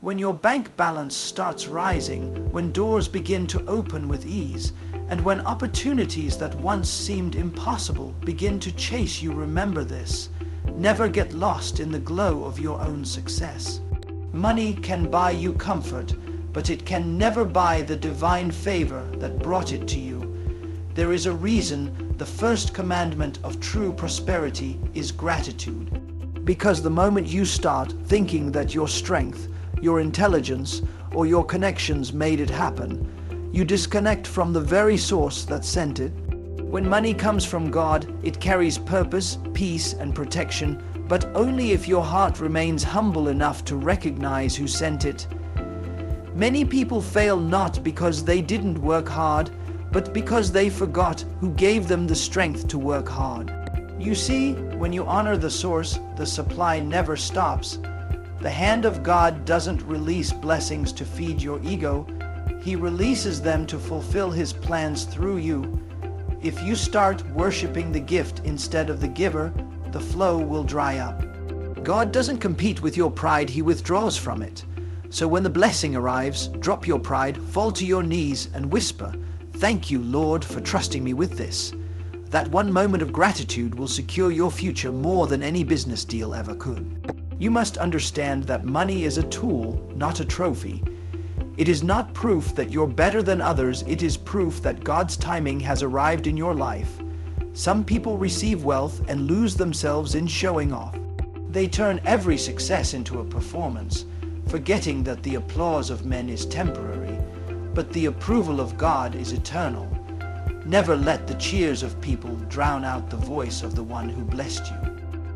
When your bank balance starts rising, when doors begin to open with ease, and when opportunities that once seemed impossible begin to chase you, remember this. Never get lost in the glow of your own success. Money can buy you comfort, but it can never buy the divine favor that brought it to you. There is a reason the first commandment of true prosperity is gratitude. Because the moment you start thinking that your strength, your intelligence, or your connections made it happen, you disconnect from the very source that sent it. When money comes from God, it carries purpose, peace, and protection, but only if your heart remains humble enough to recognize who sent it. Many people fail not because they didn't work hard, but because they forgot who gave them the strength to work hard. You see, when you honor the source, the supply never stops. The hand of God doesn't release blessings to feed your ego. He releases them to fulfill His plans through you. If you start worshiping the gift instead of the giver, the flow will dry up. God doesn't compete with your pride, He withdraws from it. So when the blessing arrives, drop your pride, fall to your knees and whisper, "Thank you, Lord, for trusting me with this." That one moment of gratitude will secure your future more than any business deal ever could. You must understand that money is a tool, not a trophy. It is not proof that you're better than others, it is proof that God's timing has arrived in your life. Some people receive wealth and lose themselves in showing off. They turn every success into a performance, forgetting that the applause of men is temporary, but the approval of God is eternal. Never let the cheers of people drown out the voice of the one who blessed you.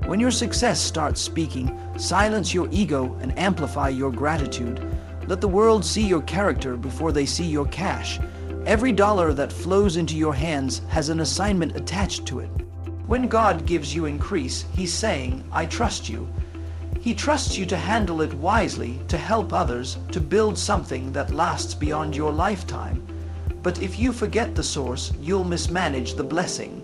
When your success starts speaking, silence your ego and amplify your gratitude. Let the world see your character before they see your cash. Every dollar that flows into your hands has an assignment attached to it. When God gives you increase, He's saying, "I trust you." He trusts you to handle it wisely, to help others, to build something that lasts beyond your lifetime. But if you forget the source, you'll mismanage the blessing.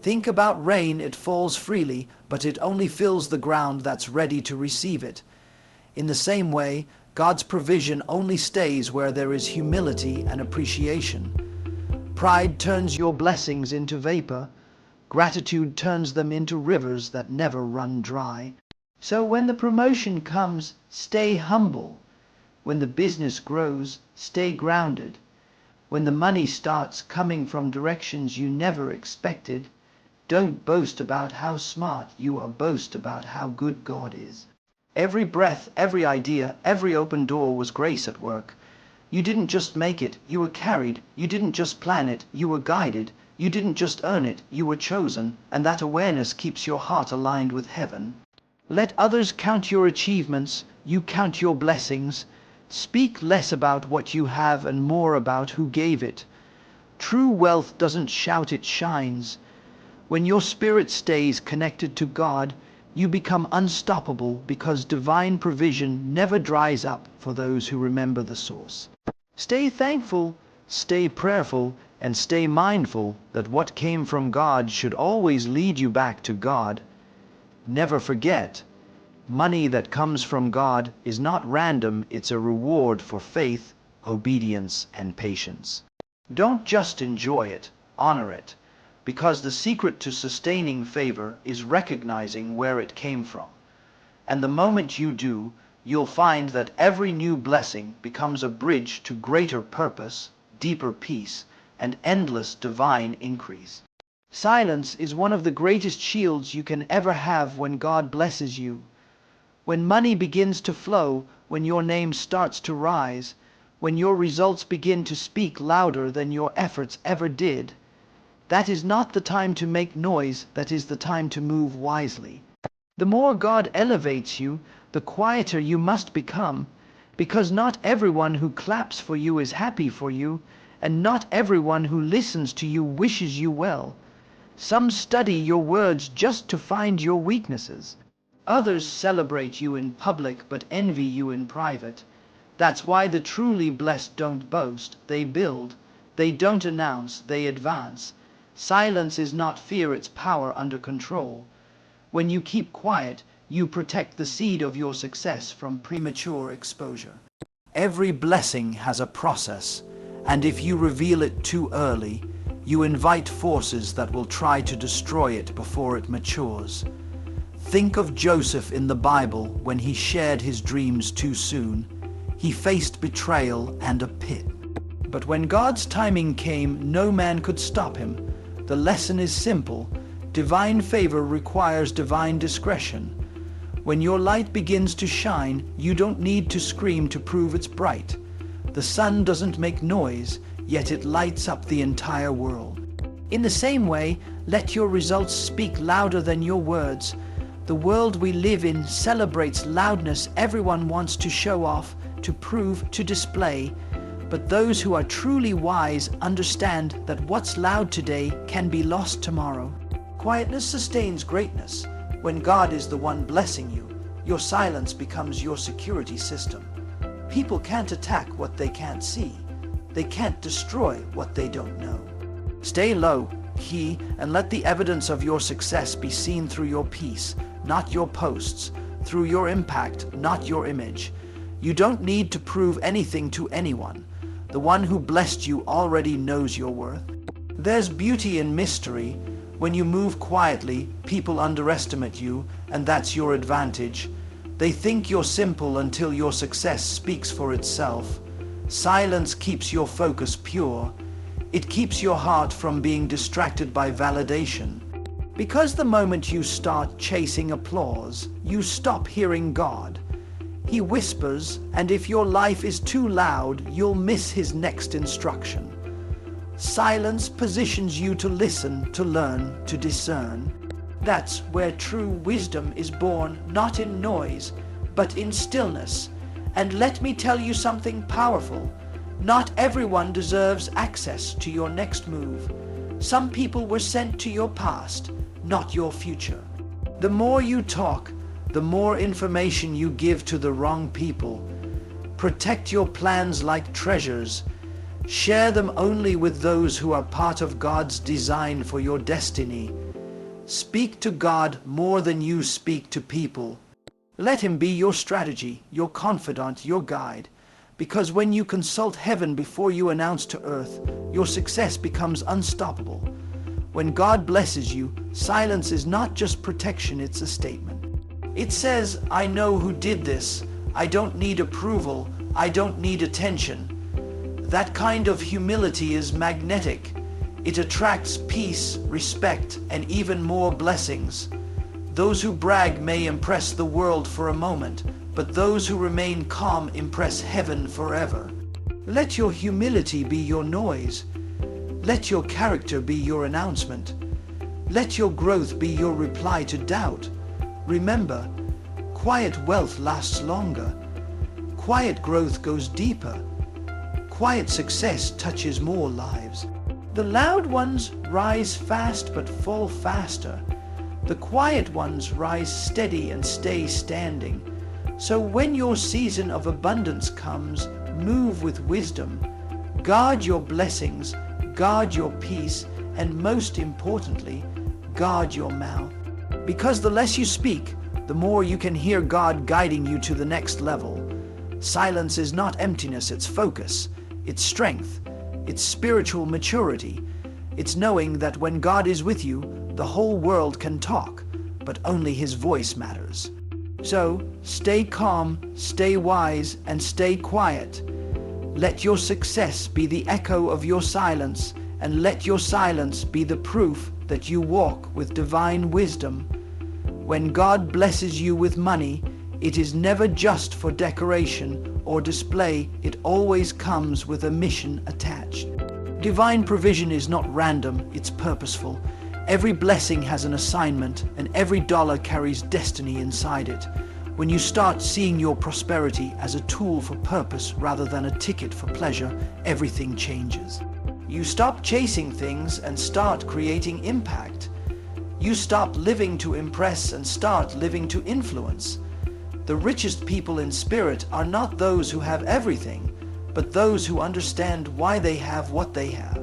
Think about rain. It falls freely, but it only fills the ground that's ready to receive it. In the same way, God's provision only stays where there is humility and appreciation. Pride turns your blessings into vapor. Gratitude turns them into rivers that never run dry. So when the promotion comes, stay humble. When the business grows, stay grounded. When the money starts coming from directions you never expected, don't boast about how smart you are, boast about how good God is. Every breath, every idea, every open door was grace at work. You didn't just make it, you were carried. You didn't just plan it, you were guided. You didn't just earn it, you were chosen. And that awareness keeps your heart aligned with heaven. Let others count your achievements, you count your blessings. Speak less about what you have and more about who gave it. True wealth doesn't shout, it shines. When your spirit stays connected to God, you become unstoppable because divine provision never dries up for those who remember the source. Stay thankful, stay prayerful, and stay mindful that what came from God should always lead you back to God. Never forget, money that comes from God is not random, it's a reward for faith, obedience, and patience. Don't just enjoy it, honor it. Because the secret to sustaining favor is recognizing where it came from. And the moment you do, you'll find that every new blessing becomes a bridge to greater purpose, deeper peace, and endless divine increase. Silence is one of the greatest shields you can ever have when God blesses you. When money begins to flow, when your name starts to rise, when your results begin to speak louder than your efforts ever did, that is not the time to make noise, that is the time to move wisely. The more God elevates you, the quieter you must become, because not everyone who claps for you is happy for you, and not everyone who listens to you wishes you well. Some study your words just to find your weaknesses. Others celebrate you in public but envy you in private. That's why the truly blessed don't boast, they build. They don't announce, they advance. Silence is not fear, it's power under control. When you keep quiet, You protect the seed of your success from premature exposure. Every blessing has a process, and if you reveal it too early, you invite forces that will try to destroy it before it matures. Think of Joseph in the Bible when he shared his dreams too soon. He faced betrayal and a pit. But when God's timing came, no man could stop him. The lesson is simple. Divine favor requires divine discretion. When your light begins to shine, you don't need to scream to prove it's bright. The sun doesn't make noise, yet it lights up the entire world. In the same way, let your results speak louder than your words. The world we live in celebrates loudness. Everyone wants to show off, to prove, to display. But those who are truly wise understand that what's loud today can be lost tomorrow. Quietness sustains greatness. When God is the one blessing you, your silence becomes your security system. People can't attack what they can't see. They can't destroy what they don't know. Stay low, key, and let the evidence of your success be seen through your peace, not your posts, through your impact, not your image. You don't need to prove anything to anyone. The one who blessed you already knows your worth. There's beauty in mystery. When you move quietly, people underestimate you, and that's your advantage. They think you're simple until your success speaks for itself. Silence keeps your focus pure. It keeps your heart from being distracted by validation. Because the moment you start chasing applause, you stop hearing God. He whispers, and if your life is too loud, you'll miss his next instruction. Silence positions you to listen, to learn, to discern. That's where true wisdom is born, not in noise, but in stillness. And let me tell you something powerful. Not everyone deserves access to your next move. Some people were sent to your past, not your future. The more you talk, the more information you give to the wrong people. Protect your plans like treasures. Share them only with those who are part of God's design for your destiny. Speak to God more than you speak to people. Let him be your strategy, your confidant, your guide. Because when you consult heaven before you announce to earth, your success becomes unstoppable. When God blesses you, silence is not just protection, it's a statement. It says, I know who did this. I don't need approval. I don't need attention. That kind of humility is magnetic. It attracts peace, respect, and even more blessings. Those who brag may impress the world for a moment, but those who remain calm impress heaven forever. Let your humility be your noise. Let your character be your announcement. Let your growth be your reply to doubt. Remember, quiet wealth lasts longer. Quiet growth goes deeper. Quiet success touches more lives. The loud ones rise fast but fall faster. The quiet ones rise steady and stay standing. So when your season of abundance comes, move with wisdom. Guard your blessings, guard your peace, and most importantly, guard your mouth. Because the less you speak, the more you can hear God guiding you to the next level. Silence is not emptiness, it's focus. It's strength. It's spiritual maturity. It's knowing that when God is with you, the whole world can talk, but only his voice matters. So, stay calm, stay wise, and stay quiet. Let your success be the echo of your silence, and let your silence be the proof that you walk with divine wisdom. When God blesses you with money, it is never just for decoration or display. It always comes with a mission attached. Divine provision is not random, it's purposeful. Every blessing has an assignment, and every dollar carries destiny inside it. When you start seeing your prosperity as a tool for purpose rather than a ticket for pleasure, everything changes. You stop chasing things and start creating impact. You stop living to impress and start living to influence. The richest people in spirit are not those who have everything, but those who understand why they have what they have.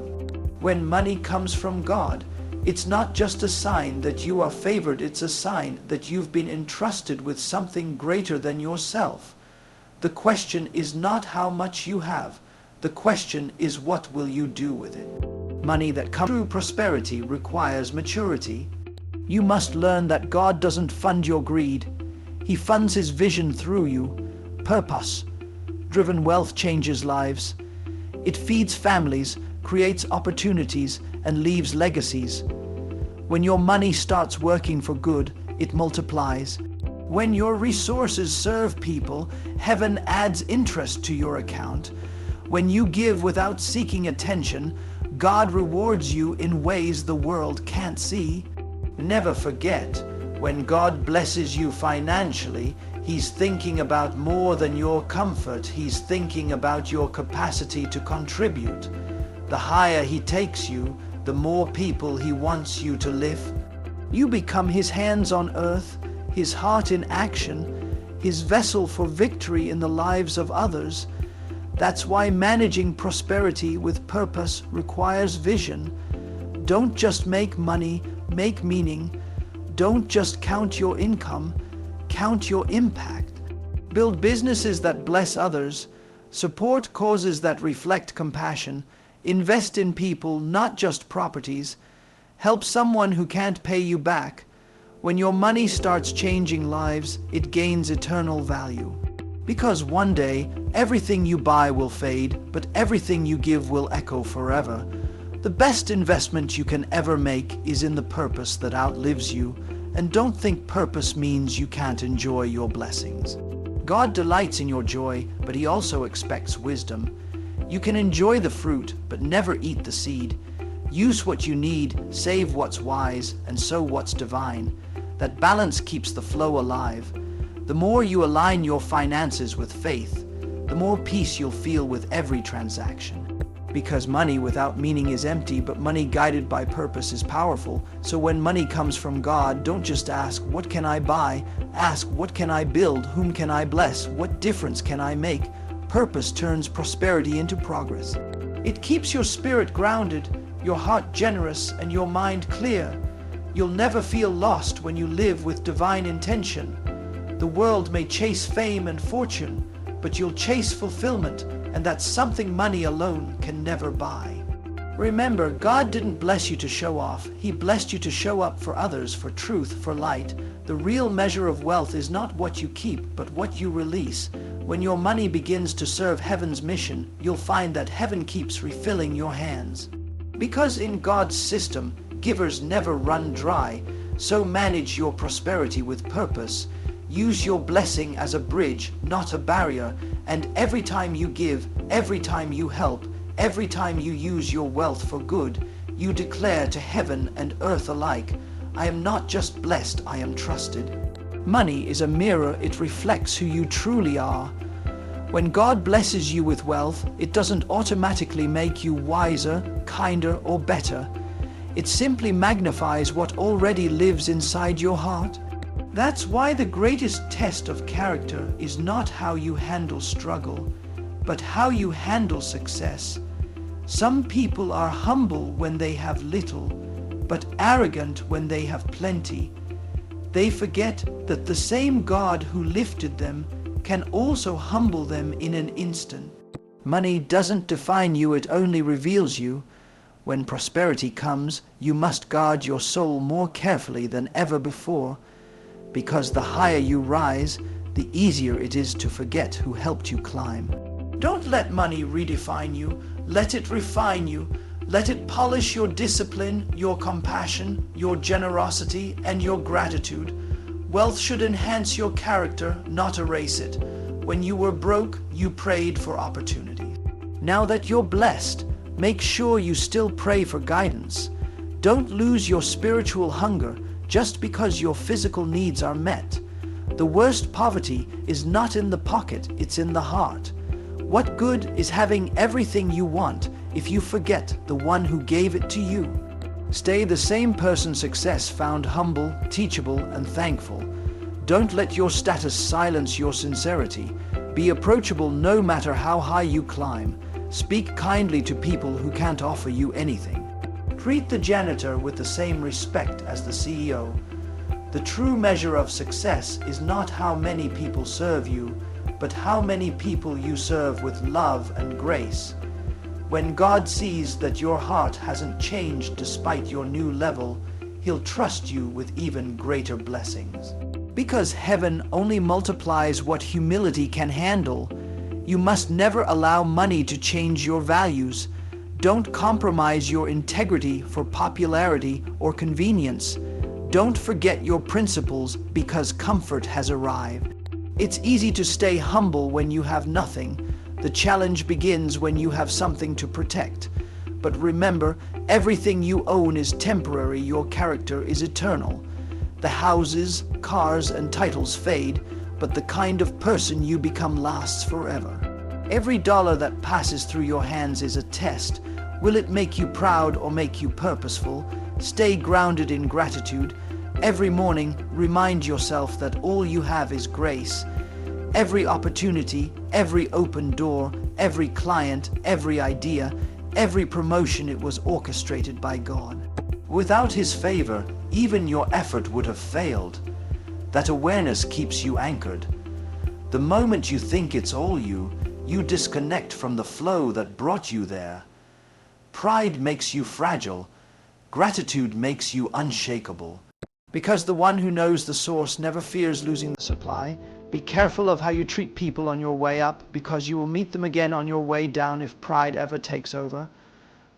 When money comes from God, It's not just a sign that you are favored, it's a sign that you've been entrusted with something greater than yourself. The question is not how much you have. The question is, what will you do with it? Money that comes through prosperity requires maturity. You must learn that God doesn't fund your greed. He funds His vision through you. Purpose-driven wealth changes lives. It feeds families, creates opportunities, and leaves legacies. When your money starts working for good, it multiplies. When your resources serve people, heaven adds interest to your account. When you give without seeking attention, God rewards you in ways the world can't see. Never forget, when God blesses you financially, He's thinking about more than your comfort. He's thinking about your capacity to contribute. The higher He takes you, the more people He wants you to lift. You become His hands on earth, His heart in action, His vessel for victory in the lives of others. That's why managing prosperity with purpose requires vision. Don't just make money, make meaning. Don't just count your income, count your impact. Build businesses that bless others. Support causes that reflect compassion. Invest in people, not just properties. Help someone who can't pay you back. When your money starts changing lives, it gains eternal value. Because one day, everything you buy will fade, but everything you give will echo forever. The best investment you can ever make is in the purpose that outlives you. And don't think purpose means you can't enjoy your blessings. God delights in your joy, but He also expects wisdom. You can enjoy the fruit, but never eat the seed. Use what you need, save what's wise, and sow what's divine. That balance keeps the flow alive. The more you align your finances with faith, the more peace you'll feel with every transaction. Because money without meaning is empty, but money guided by purpose is powerful. So when money comes from God, don't just ask, what can I buy? Ask, what can I build? Whom can I bless? What difference can I make? Purpose turns prosperity into progress. It keeps your spirit grounded, your heart generous, and your mind clear. You'll never feel lost when you live with divine intention. The world may chase fame and fortune, but you'll chase fulfillment, and that's something money alone can never buy. Remember, God didn't bless you to show off. He blessed you to show up for others, for truth, for light. The real measure of wealth is not what you keep, but what you release. When your money begins to serve heaven's mission, you'll find that heaven keeps refilling your hands. Because in God's system, givers never run dry, so manage your prosperity with purpose. Use your blessing as a bridge, not a barrier, and every time you give, every time you help, every time you use your wealth for good, you declare to heaven and earth alike, I am not just blessed, I am trusted. Money is a mirror, it reflects who you truly are. When God blesses you with wealth, it doesn't automatically make you wiser, kinder, or better. It simply magnifies what already lives inside your heart. That's why the greatest test of character is not how you handle struggle, but how you handle success. Some people are humble when they have little, but arrogant when they have plenty. They forget that the same God who lifted them can also humble them in an instant. Money doesn't define you, it only reveals you. When prosperity comes, you must guard your soul more carefully than ever before. Because the higher you rise, the easier it is to forget who helped you climb. Don't let money redefine you. Let it refine you. Let it polish your discipline, your compassion, your generosity, and your gratitude. Wealth should enhance your character, not erase it. When you were broke, you prayed for opportunity. Now that you're blessed, make sure you still pray for guidance. Don't lose your spiritual hunger just because your physical needs are met. The worst poverty is not in the pocket, it's in the heart. What good is having everything you want if you forget the one who gave it to you? Stay the same person success found humble, teachable, and thankful. Don't let your status silence your sincerity. Be approachable no matter how high you climb. Speak kindly to people who can't offer you anything. Treat the janitor with the same respect as the CEO. The true measure of success is not how many people serve you, but how many people you serve with love and grace. When God sees that your heart hasn't changed despite your new level, He'll trust you with even greater blessings. Because heaven only multiplies what humility can handle, you must never allow money to change your values. Don't compromise your integrity for popularity or convenience. Don't forget your principles because comfort has arrived. It's easy to stay humble when you have nothing. The challenge begins when you have something to protect. But remember, everything you own is temporary, your character is eternal. The houses, cars, and titles fade, but the kind of person you become lasts forever. Every dollar that passes through your hands is a test. Will it make you proud or make you purposeful? Stay grounded in gratitude. Every morning, remind yourself that all you have is grace. Every opportunity, every open door, every client, every idea, every promotion, it was orchestrated by God. Without His favor, even your effort would have failed. That awareness keeps you anchored. The moment you think it's all you, you disconnect from the flow that brought you there. Pride makes you fragile. Gratitude makes you unshakable. Because the one who knows the source never fears losing the supply. Be careful of how you treat people on your way up, because you will meet them again on your way down if pride ever takes over.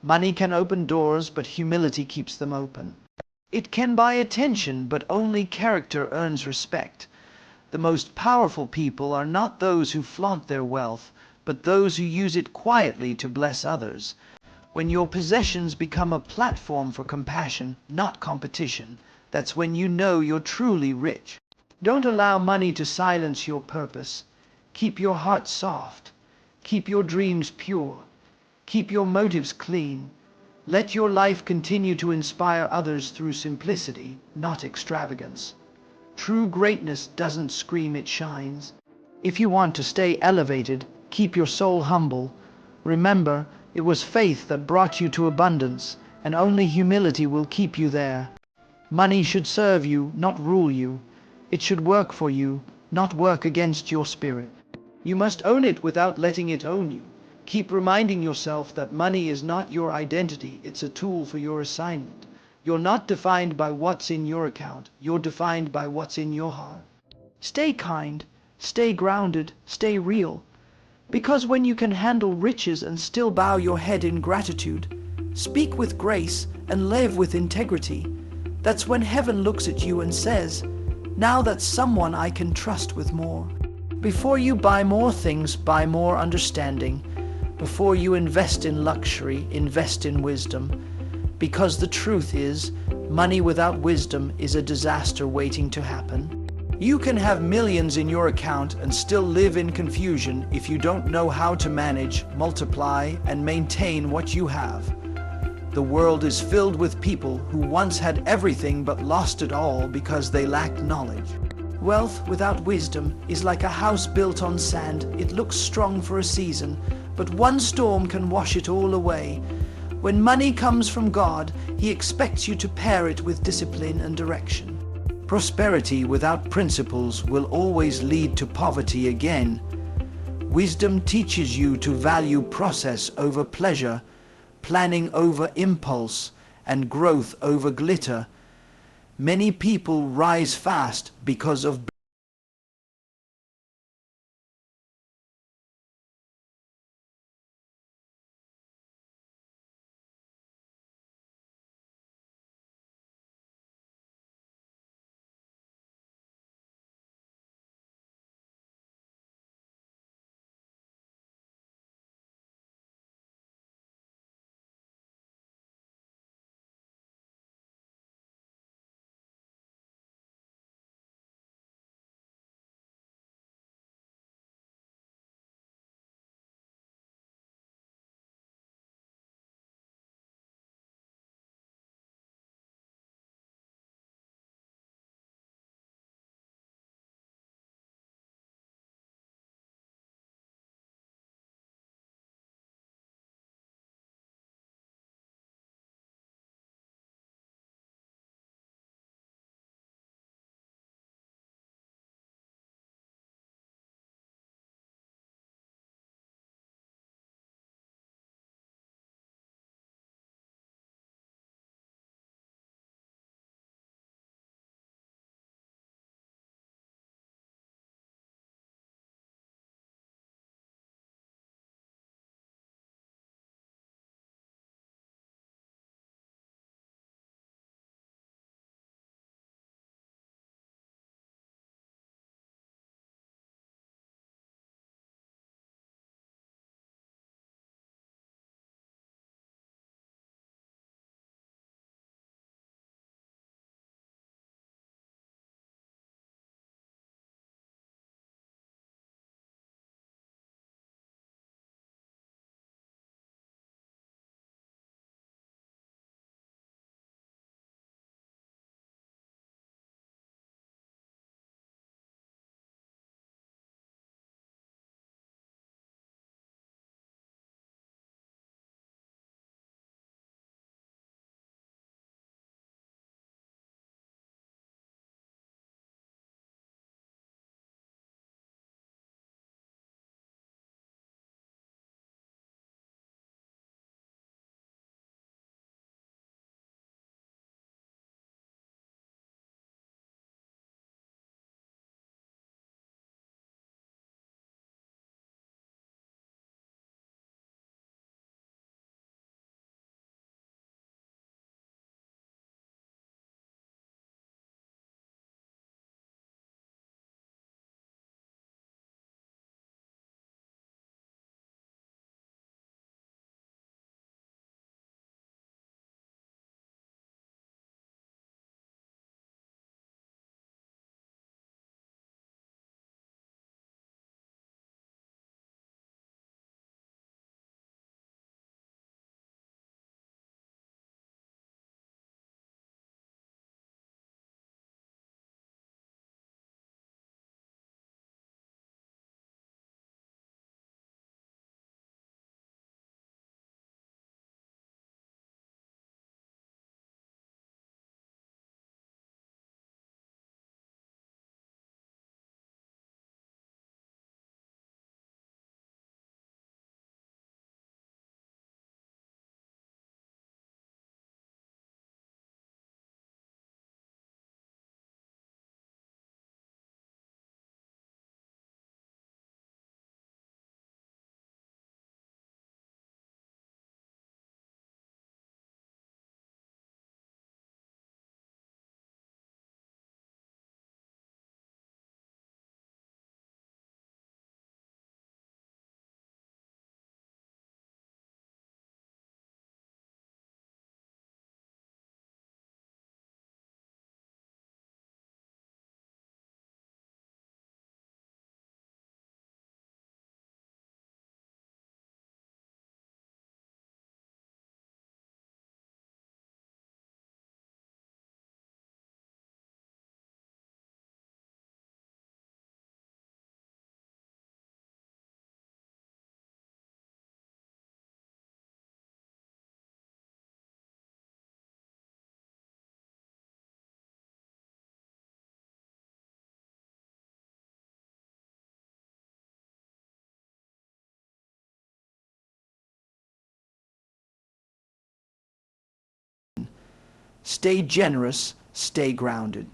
Money can open doors, but humility keeps them open. It can buy attention, but only character earns respect. The most powerful people are not those who flaunt their wealth, but those who use it quietly to bless others. When your possessions become a platform for compassion, not competition, that's when you know you're truly rich. Don't allow money to silence your purpose. Keep your heart soft. Keep your dreams pure. Keep your motives clean. Let your life continue to inspire others through simplicity, not extravagance. True greatness doesn't scream, it shines. If you want to stay elevated, keep your soul humble. Remember, it was faith that brought you to abundance, and only humility will keep you there. Money should serve you, not rule you. It should work for you, not work against your spirit. You must own it without letting it own you. Keep reminding yourself that money is not your identity, it's a tool for your assignment. You're not defined by what's in your account, you're defined by what's in your heart. Stay kind, stay grounded, stay real. Because when you can handle riches and still bow your head in gratitude, speak with grace and live with integrity, that's when heaven looks at you and says, "Now that's someone I can trust with more." Before you buy more things, buy more understanding. Before you invest in luxury, invest in wisdom. Because the truth is, money without wisdom is a disaster waiting to happen. You can have millions in your account and still live in confusion if you don't know how to manage, multiply, and maintain what you have. The world is filled with people who once had everything but lost it all because they lacked knowledge. Wealth without wisdom is like a house built on sand. It looks strong for a season, but one storm can wash it all away. When money comes from God, He expects you to pair it with discipline and direction. Prosperity without principles will always lead to poverty again. Wisdom teaches you to value process over pleasure, planning over impulse, and growth over glitter. Many people rise fast because of Stay generous, stay grounded.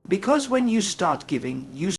Because when you start giving, you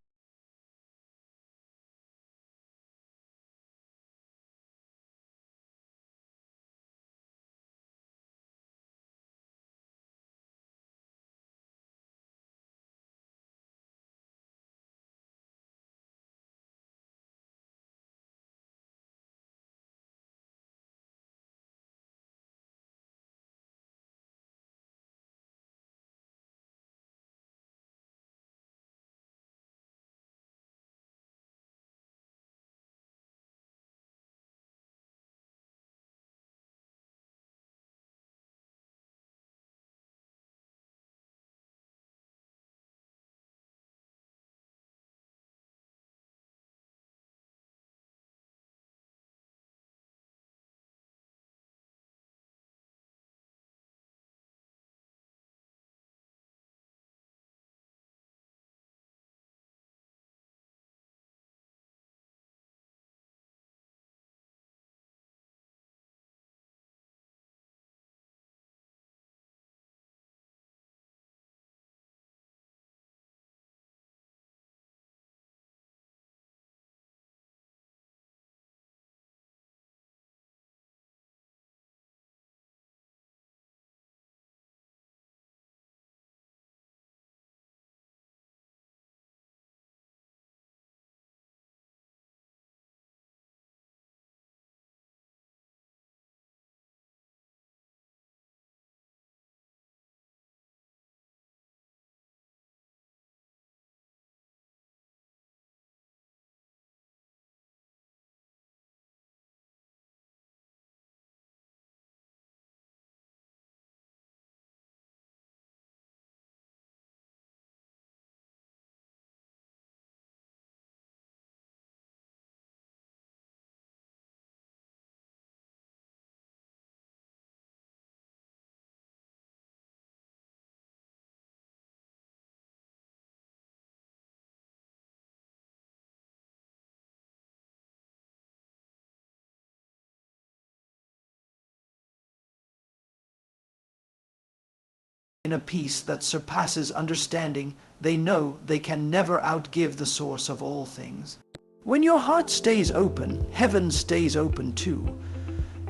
in a peace that surpasses understanding, they know they can never outgive the source of all things. When your heart stays open, heaven stays open too.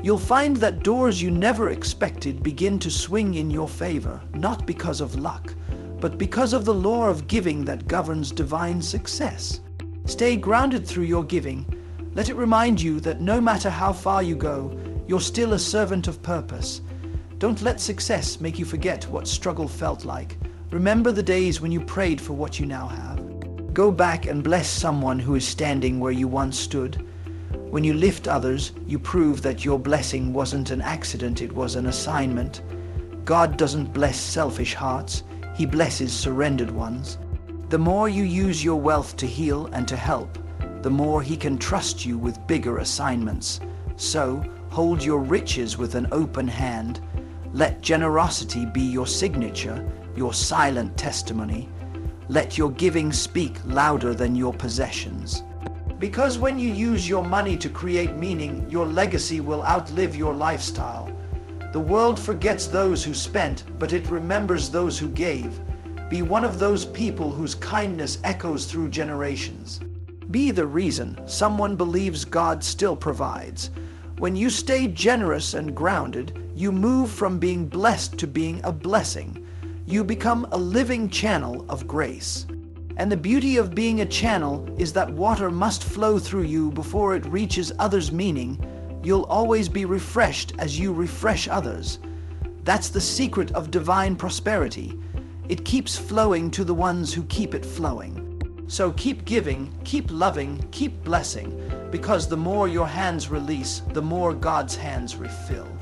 You'll find that doors you never expected begin to swing in your favor, not because of luck, but because of the law of giving that governs divine success. Stay grounded through your giving. Let it remind you that no matter how far you go, you're still a servant of purpose. Don't let success make you forget what struggle felt like. Remember the days when you prayed for what you now have. Go back and bless someone who is standing where you once stood. When you lift others, you prove that your blessing wasn't an accident, it was an assignment. God doesn't bless selfish hearts, He blesses surrendered ones. The more you use your wealth to heal and to help, the more He can trust you with bigger assignments. So, hold your riches with an open hand. Let generosity be your signature, your silent testimony. Let your giving speak louder than your possessions. Because when you use your money to create meaning, your legacy will outlive your lifestyle. The world forgets those who spent, but it remembers those who gave. Be one of those people whose kindness echoes through generations. Be the reason someone believes God still provides. When you stay generous and grounded, you move from being blessed to being a blessing. You become a living channel of grace. And the beauty of being a channel is that water must flow through you before it reaches others, meaning you'll always be refreshed as you refresh others. That's the secret of divine prosperity. It keeps flowing to the ones who keep it flowing. So keep giving, keep loving, keep blessing, because the more your hands release, the more God's hands refill.